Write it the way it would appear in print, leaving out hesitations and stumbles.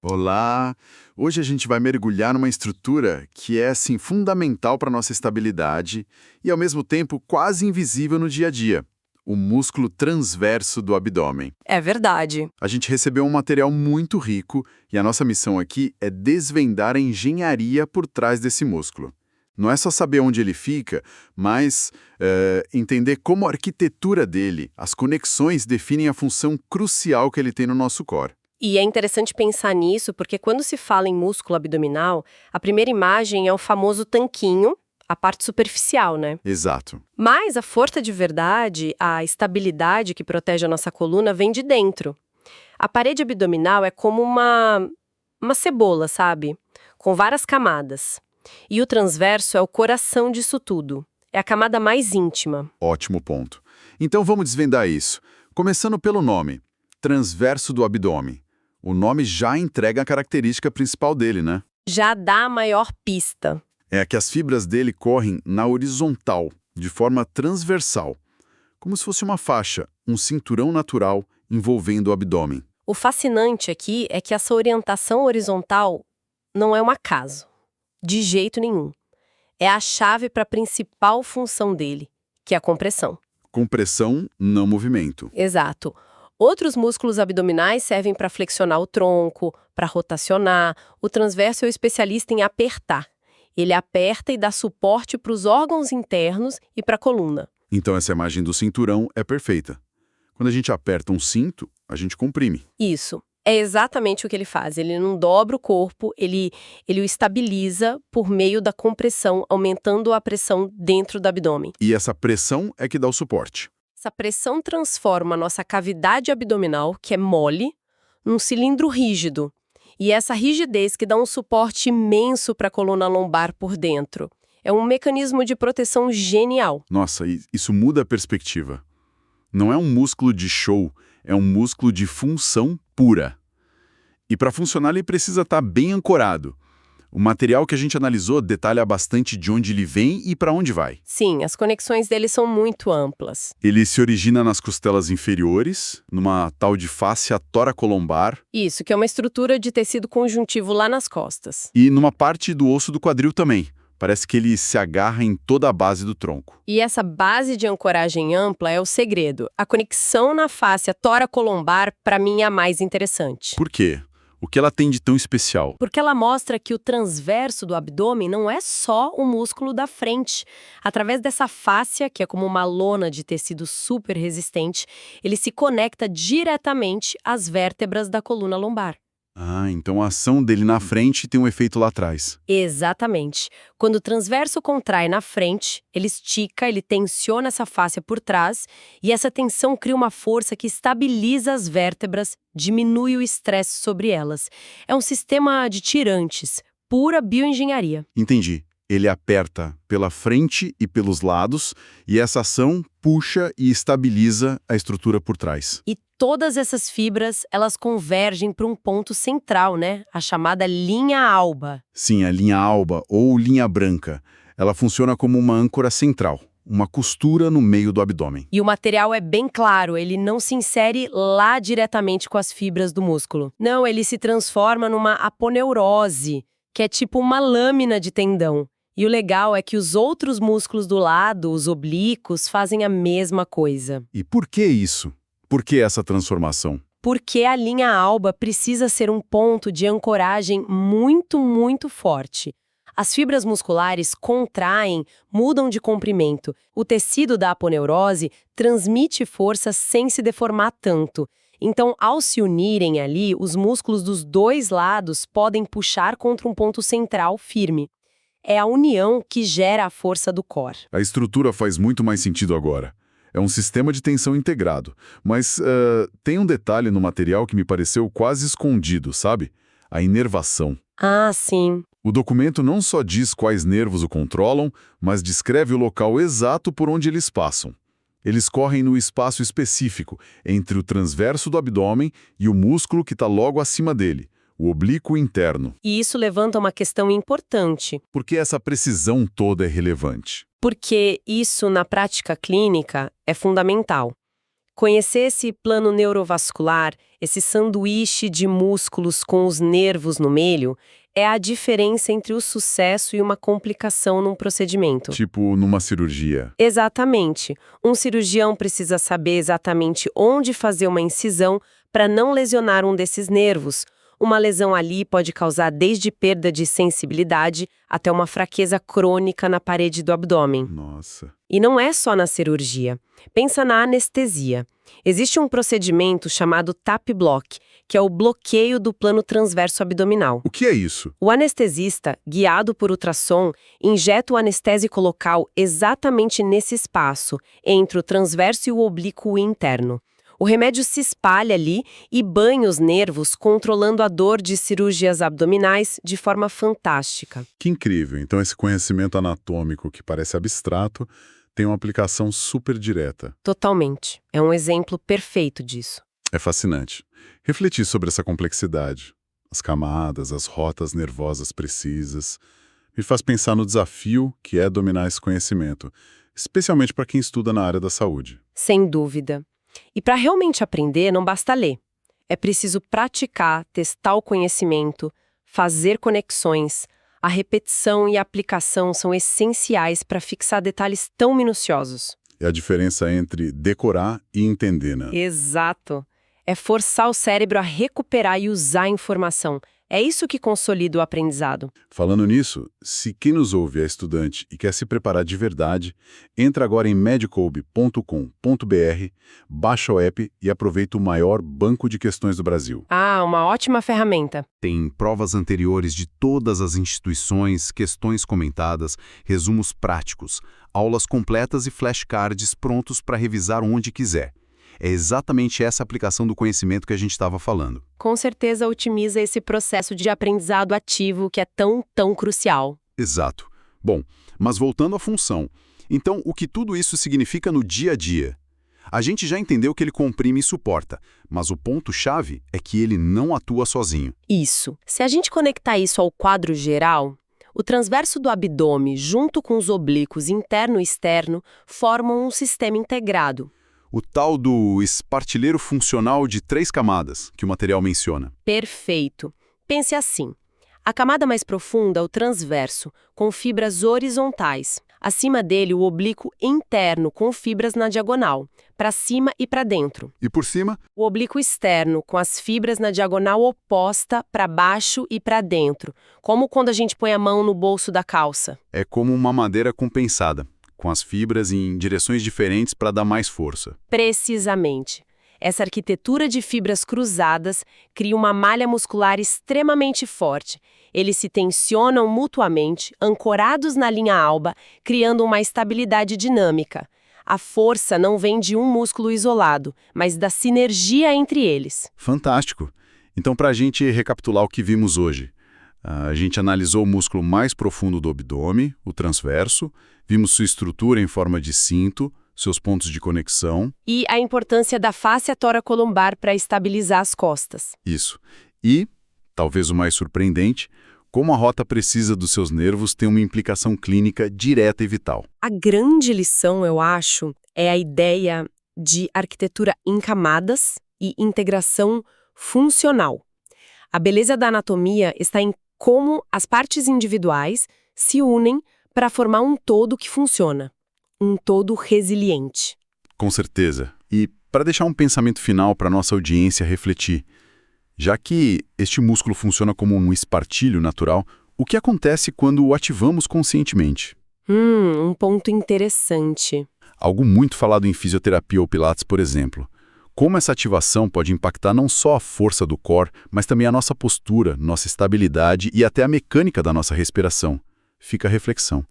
Olá! Hoje a gente vai mergulhar numa estrutura que é, assim, fundamental para nossa estabilidade e, ao mesmo tempo, quase invisível no dia a dia, o músculo transverso do abdômen. É verdade. A gente recebeu um material muito rico e a nossa missão aqui é desvendar a engenharia por trás desse músculo. Não é só saber onde ele fica, mas entender como a arquitetura dele, as conexões definem a função crucial que ele tem no nosso core. E é interessante pensar nisso porque quando se fala em músculo abdominal, a primeira imagem é o famoso tanquinho, a parte superficial, né? Exato. Mas a força de verdade, a estabilidade que protege a nossa coluna vem de dentro. A parede abdominal é como uma cebola, sabe? Com várias camadas. E o transverso é o coração disso tudo. É a camada mais íntima. Ótimo ponto. Então vamos desvendar isso. Começando pelo nome, transverso do abdômen. O nome já entrega a característica principal dele, né? Já dá a maior pista. É que as fibras dele correm na horizontal, de forma transversal, como se fosse uma faixa, um cinturão natural envolvendo o abdômen. O fascinante aqui é que essa orientação horizontal não é um acaso. De jeito nenhum. É a chave para a principal função dele, que é a compressão. Compressão, não movimento. Exato. Outros músculos abdominais servem para flexionar o tronco, para rotacionar. O transverso é o especialista em apertar. Ele aperta e dá suporte para os órgãos internos e para a coluna. Então essa imagem do cinturão é perfeita. Quando a gente aperta um cinto, a gente comprime. Isso. É exatamente o que ele faz. Ele não dobra o corpo, ele o estabiliza por meio da compressão, aumentando a pressão dentro do abdômen. E essa pressão é que dá o suporte. Essa pressão transforma a nossa cavidade abdominal, que é mole, num cilindro rígido. E essa rigidez que dá um suporte imenso para a coluna lombar por dentro. É um mecanismo de proteção genial. Nossa, isso muda a perspectiva. Não é um músculo de show, é um músculo de função pura. E para funcionar ele precisa estar bem ancorado. O material que a gente analisou detalha bastante de onde ele vem e para onde vai. Sim, as conexões dele são muito amplas. Ele se origina nas costelas inferiores, numa tal de fáscia toracolombar, Isso, que é uma estrutura de tecido conjuntivo lá nas costas. e numa parte do osso do quadril também. Parece que ele se agarra em toda a base do tronco. E essa base de ancoragem ampla é o segredo. A conexão na fáscia toracolombar, para mim, é a mais interessante. Por quê? O que ela tem de tão especial? Porque ela mostra que o transverso do abdômen não é só o músculo da frente. Através dessa fáscia, que é como uma lona de tecido super resistente, ele se conecta diretamente às vértebras da coluna lombar. Ah, então a ação dele na frente tem um efeito lá atrás. Exatamente. Quando o transverso contrai na frente, ele estica, ele tensiona essa fáscia por trás, e essa tensão cria uma força que estabiliza as vértebras, diminui o estresse sobre elas. É um sistema de tirantes, pura bioengenharia. Entendi. Ele aperta pela frente e pelos lados, e essa ação puxa e estabiliza a estrutura por trás. E todas essas fibras, elas convergem para um ponto central, né? A chamada linha alba. Sim, a linha alba ou linha branca. Ela funciona como uma âncora central, uma costura no meio do abdômen. E o material é bem claro, ele não se insere lá diretamente com as fibras do músculo. Não, ele se transforma numa aponeurose, que é tipo uma lâmina de tendão. E o legal é que os outros músculos do lado, os oblíquos, fazem a mesma coisa. E por que isso? Por que essa transformação? Porque a linha alba precisa ser um ponto de ancoragem muito, muito forte. As fibras musculares contraem, mudam de comprimento. O tecido da aponeurose transmite força sem se deformar tanto. Então, ao se unirem ali, os músculos dos dois lados podem puxar contra um ponto central firme. É a união que gera a força do core. A estrutura faz muito mais sentido agora. É um sistema de tensão integrado. Mas tem um detalhe no material que me pareceu quase escondido, sabe? A inervação. Ah, sim. O documento não só diz quais nervos o controlam, mas descreve o local exato por onde eles passam. Eles correm no espaço específico, entre o transverso do abdômen e o músculo que está logo acima dele, o oblíquo interno. E isso levanta uma questão importante. Por que essa precisão toda é relevante? Porque isso, na prática clínica, é fundamental. Conhecer esse plano neurovascular, esse sanduíche de músculos com os nervos no meio, é a diferença entre o sucesso e uma complicação num procedimento. Tipo numa cirurgia. Exatamente. Um cirurgião precisa saber exatamente onde fazer uma incisão para não lesionar um desses nervos. Uma lesão ali pode causar desde perda de sensibilidade até uma fraqueza crônica na parede do abdômen. Nossa. E não é só na cirurgia. Pensa na anestesia. Existe um procedimento chamado TAP Block, que é o bloqueio do plano transverso abdominal. O que é isso? O anestesista, guiado por ultrassom, injeta o anestésico local exatamente nesse espaço, entre o transverso e o oblíquo interno. O remédio se espalha ali e banha os nervos, controlando a dor de cirurgias abdominais de forma fantástica. Que incrível. Então esse conhecimento anatômico que parece abstrato tem uma aplicação super direta. Totalmente. É um exemplo perfeito disso. É fascinante. Refletir sobre essa complexidade, as camadas, as rotas nervosas precisas, me faz pensar no desafio que é dominar esse conhecimento, especialmente para quem estuda na área da saúde. Sem dúvida. E para realmente aprender, não basta ler. É preciso praticar, testar o conhecimento, fazer conexões. A repetição e a aplicação são essenciais para fixar detalhes tão minuciosos. É a diferença entre decorar e entender, né? Exato. É forçar o cérebro a recuperar e usar a informação. É isso que consolida o aprendizado. Falando nisso, se quem nos ouve é estudante e quer se preparar de verdade, entra agora em medicoub.com.br, baixa o app e aproveita o maior banco de questões do Brasil. Ah, uma ótima ferramenta. Tem provas anteriores de todas as instituições, questões comentadas, resumos práticos, aulas completas e flashcards prontos para revisar onde quiser. É exatamente essa aplicação do conhecimento que a gente estava falando. Com certeza otimiza esse processo de aprendizado ativo que é tão crucial. Exato. Bom, mas voltando à função. Então, o que tudo isso significa no dia a dia? A gente já entendeu que ele comprime e suporta, mas o ponto-chave é que ele não atua sozinho. Isso. Se a gente conectar isso ao quadro geral, o transverso do abdômen, junto com os oblíquos interno e externo, formam um sistema integrado. O tal do espartilheiro funcional de 3 camadas, que o material menciona. Perfeito. Pense assim. A camada mais profunda, o transverso, com fibras horizontais. Acima dele, o oblíquo interno, com fibras na diagonal, para cima e para dentro. E por cima? O oblíquo externo, com as fibras na diagonal oposta, para baixo e para dentro. Como quando a gente põe a mão no bolso da calça. É como uma madeira compensada, com as fibras em direções diferentes para dar mais força. Precisamente. Essa arquitetura de fibras cruzadas cria uma malha muscular extremamente forte. Eles se tensionam mutuamente, ancorados na linha alba, criando uma estabilidade dinâmica. A força não vem de um músculo isolado, mas da sinergia entre eles. Fantástico! Então, para a gente recapitular o que vimos hoje, a gente analisou o músculo mais profundo do abdômen, o transverso, vimos sua estrutura em forma de cinto, seus pontos de conexão. E a importância da fáscia toracolumbar para estabilizar as costas. Isso. E, talvez o mais surpreendente, como a rota precisa dos seus nervos tem uma implicação clínica direta e vital. A grande lição, eu acho, é a ideia de arquitetura em camadas e integração funcional. A beleza da anatomia está em como as partes individuais se unem para formar um todo que funciona. Um todo resiliente. Com certeza. E para deixar um pensamento final para nossa audiência refletir, já que este músculo funciona como um espartilho natural, o que acontece quando o ativamos conscientemente? Um ponto interessante. Algo muito falado em fisioterapia ou pilates, por exemplo. Como essa ativação pode impactar não só a força do core, mas também a nossa postura, nossa estabilidade e até a mecânica da nossa respiração. Fica a reflexão.